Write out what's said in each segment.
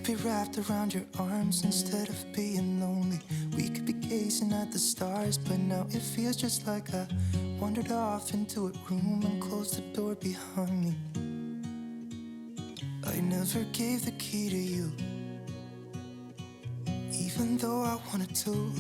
could be wrapped around your arms instead of being lonely. We could be gazing at the stars, but now it feels just like I wandered off into a room and closed the door behind me. I never gave the key to you, even though I wanted to.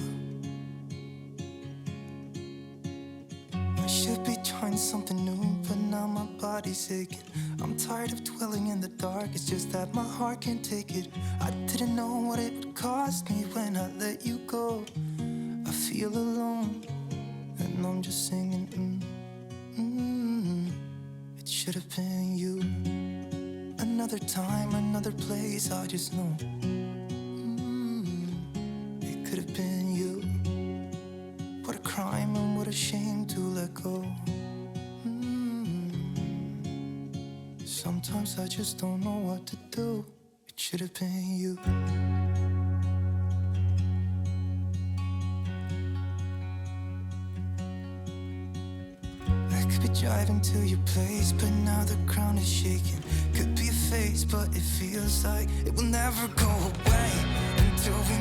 I should be trying something new, but now my body's aching. I'm tired of dwelling in the dark, it's just that my heart can't take it. I didn't know what it would cost me when I let you go. I feel alone, and I'm just singing, It should have been you. Another time, another place, I just know, It could have been you. What a crime and what a shame to let go. Sometimes I just don't know what to do. It should have been you. I could be driving to your place, but now the ground is shaking. Could be a phase, but it feels like it will never go away until we